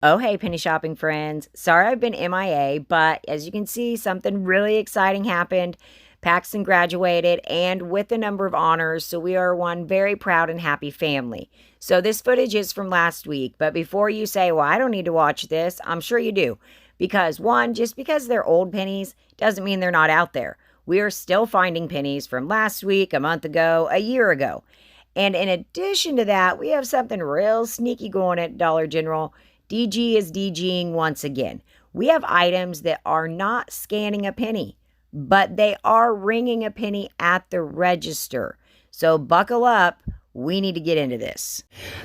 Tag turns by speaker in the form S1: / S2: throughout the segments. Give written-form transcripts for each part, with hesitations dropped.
S1: Oh, hey, penny shopping friends. Sorry I've been MIA, but as you can see, something really exciting happened. Paxton graduated and with a number of honors, so we are one very proud and happy family. So this footage is from last week, but before you say, well, I don't need to watch this, I'm sure you do. Because one, just because they're old pennies doesn't mean they're not out there. We are still finding pennies from last week, a month ago, a year ago. And in addition to that, we have something real sneaky going at Dollar General. DG is DGing once again. We have items that are not scanning a penny, but they are ringing a penny at the register. So buckle up. We need to get into this.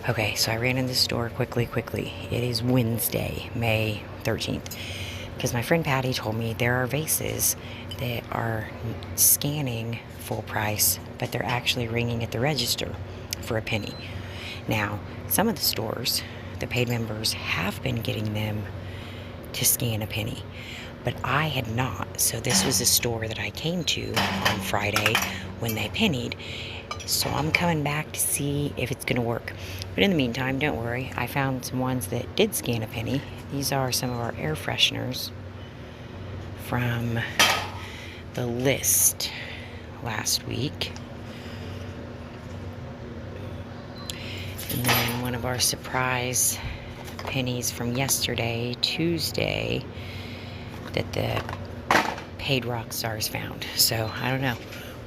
S1: Okay, so I ran in the store quickly. It is Wednesday, May 13th, because my friend Patty told me there are vases that are scanning full price, but they're actually ringing at the register for a penny. Now, some of the stores, the paid members, have been getting them to scan a penny, but I had not. So this was a store that I came to on Friday when they pennied. So I'm coming back to see if it's going to work. But in the meantime, don't worry. I found some ones that did scan a penny. These are some of our air fresheners from the list last week. And then one of our surprise pennies from yesterday, Tuesday, that the paid rock stars found. So I don't know.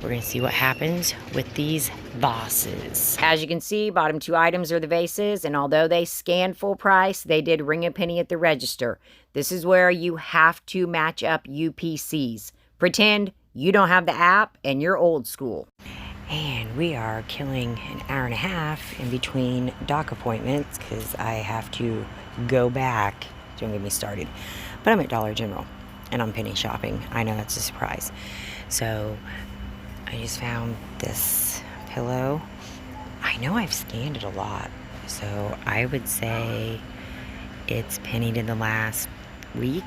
S1: We're going to see what happens with these vases. As you can see, bottom two items are the vases, and although they scanned full price, they did ring a penny at the register. This is where you have to match up UPCs. Pretend you don't have the app and you're old school. And we are killing an hour and a half in between doc appointments because I have to go back. Don't get me started. But I'm at Dollar General and I'm penny shopping. I know that's a surprise. So I just found this pillow. I know I've scanned it a lot, so I would say it's pennied in the last week,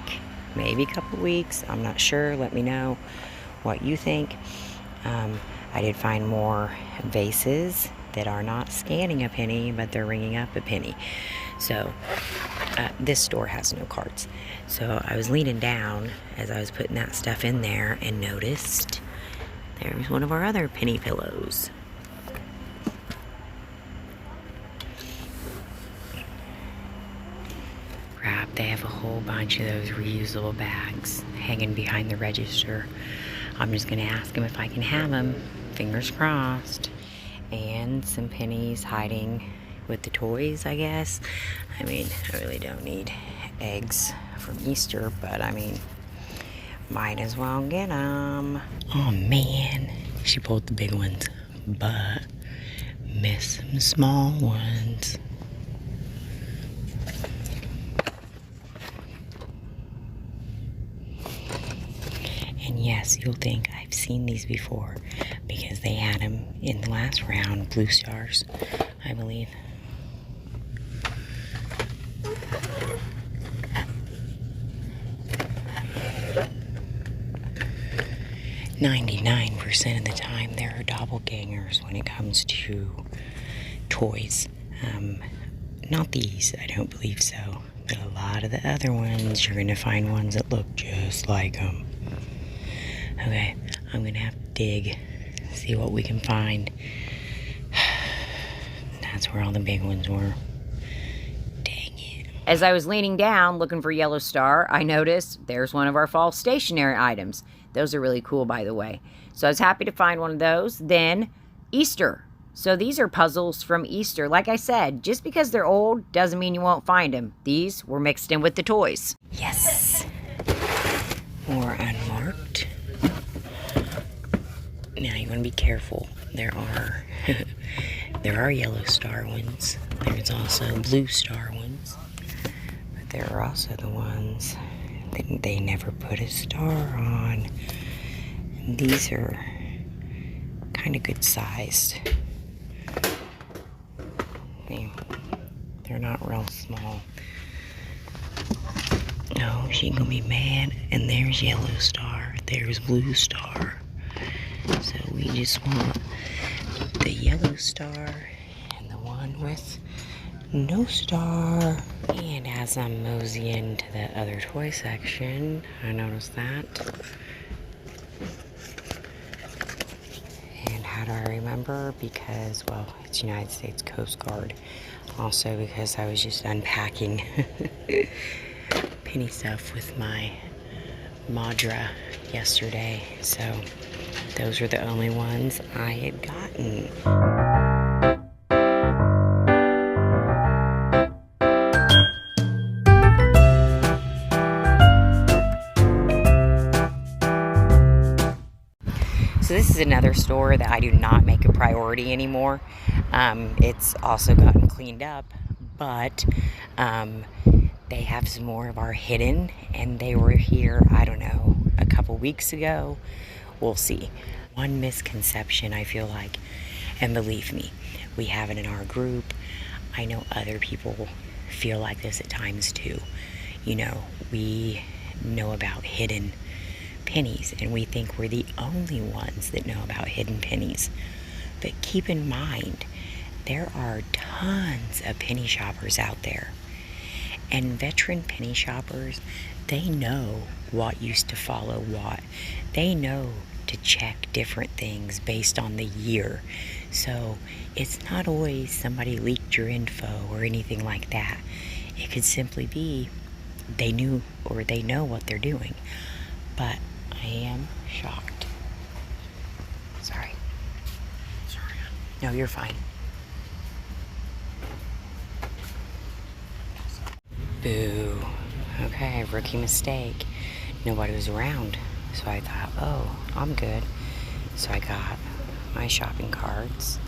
S1: maybe a couple weeks. I'm not sure. Let me know what you think. I did find more vases that are not scanning a penny, but they're ringing up a penny. So this store has no cards. So I was leaning down as I was putting that stuff in there and noticed there's one of our other penny pillows. Crap, they have a whole bunch of those reusable bags hanging behind the register. I'm just gonna ask them if I can have them. Fingers crossed. And some pennies hiding with the toys, I guess. I mean, I really don't need eggs from Easter, but I mean, might as well get them. Oh man, she pulled the big ones, but missed some small ones. And yes, you'll think I've seen these before because they had them in the last round, blue stars, I believe. 99% of the time there are doppelgangers when it comes to toys. Not these, I don't believe so. But a lot of the other ones, you're going to find ones that look just like them. Okay, I'm going to have to dig, see what we can find. That's where all the big ones were. Dang it. As I was leaning down looking for Yellow Star, I noticed there's one of our fall stationery items. Those are really cool, by the way. So I was happy to find one of those. Then Easter. So these are puzzles from Easter. Like I said, just because they're old doesn't mean you won't find them. These were mixed in with the toys. Yes. More unmarked. Now you want to be careful. There are Yellow Star ones. There's also Blue Star ones. But there are also the ones that they never put a star on. And these are kind of good sized. They're not real small. Oh, she's gonna be mad. And there's Yellow Star. There's Blue Star. So we just want the Yellow Star and the one with No star. And as I'm moseying to the other toy section, I noticed that. And how do I remember? Because, well, it's United States Coast Guard. Also because I was just unpacking penny stuff with my Madra yesterday. So those were the only ones I had gotten. So this is another store that I do not make a priority anymore. It's also gotten cleaned up, but they have some more of our hidden, and they were here, I don't know, a couple weeks ago. We'll see. One misconception, I feel like, and believe me, we have it in our group. I know other people feel like this at times too. You know, we know about hidden pennies, and we think we're the only ones that know about hidden pennies. But keep in mind, there are tons of penny shoppers out there. And veteran penny shoppers, they know what used to follow what. They know to check different things based on the year. So it's not always somebody leaked your info or anything like that. It could simply be they knew or they know what they're doing. But I am shocked. Sorry. No, you're fine. Boo. Okay, rookie mistake. Nobody was around. So I thought, oh, I'm good. So I got my shopping carts.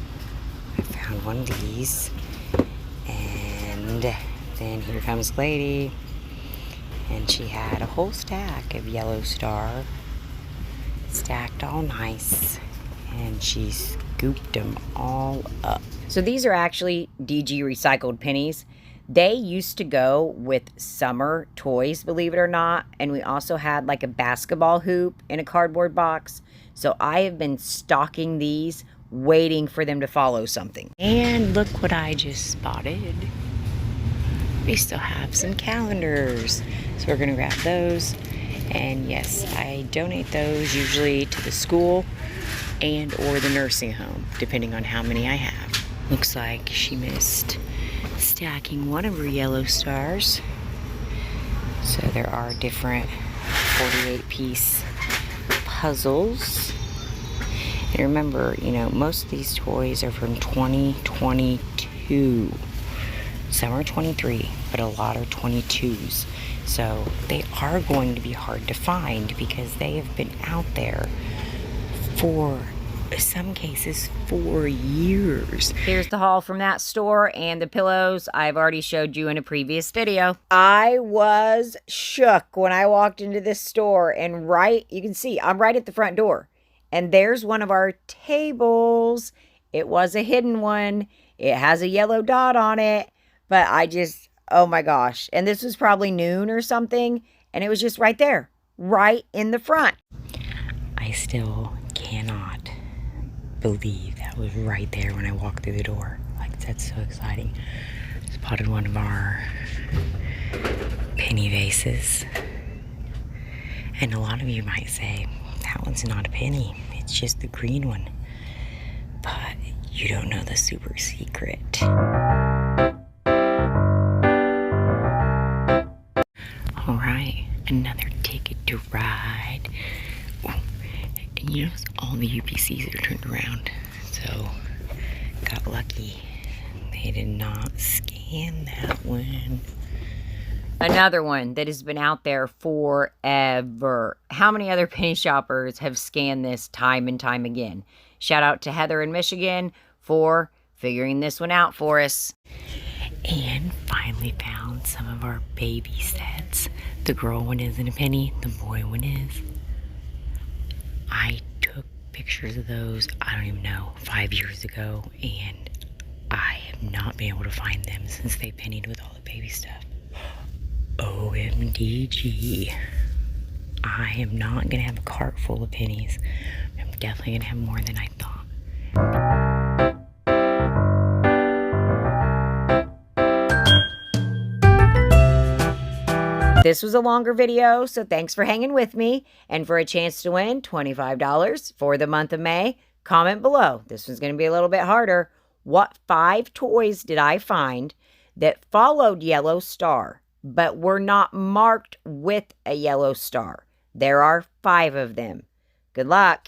S1: I found one of these. And then here comes Lady. And she had a whole stack of Yellow Star. Stacked all nice. And she scooped them all up. So these are actually DG recycled pennies. They used to go with summer toys, believe it or not. And we also had like a basketball hoop in a cardboard box. So I have been stocking these, waiting for them to follow something. And look what I just spotted. We still have some calendars. So we're gonna grab those. And yes, I donate those usually to the school and or the nursing home, depending on how many I have. Looks like she missed stacking one of her Yellow Stars. So there are different 48-piece puzzles. And remember, you know, most of these toys are from 2022. Some are 23, but a lot are 22s. So they are going to be hard to find because they have been out there for some cases 4 years. Here's the haul from that store, and the pillows I've already showed you in a previous video. I was shook when I walked into this store, and you can see I'm right at the front door, and there's one of our tables. It was a hidden one. It has a yellow dot on it, but oh my gosh. And this was probably noon or something, and it was just right there, right in the front. I still cannot believe that was right there when I walked through the door. Like, that's so exciting. Spotted one of our penny vases. And a lot of you might say, that one's not a penny. It's just the green one. But you don't know the super secret. All right, another ticket to ride. Ooh. And you notice all the UPCs are turned around. So, got lucky. They did not scan that one. Another one that has been out there forever. How many other penny shoppers have scanned this time and time again? Shout out to Heather in Michigan for figuring this one out for us. And finally found some of our baby sets. The girl one isn't a penny, the boy one is. I took pictures of those, I don't even know, 5 years ago, and I have not been able to find them since they pennied with all the baby stuff. OMDG. I am not gonna have a cart full of pennies. I'm definitely gonna have more than I thought. This was a longer video, so thanks for hanging with me. And for a chance to win $25 for the month of May, comment below. This one's going to be a little bit harder. What 5 toys did I find that followed yellow star, but were not marked with a yellow star? There are 5 of them. Good luck.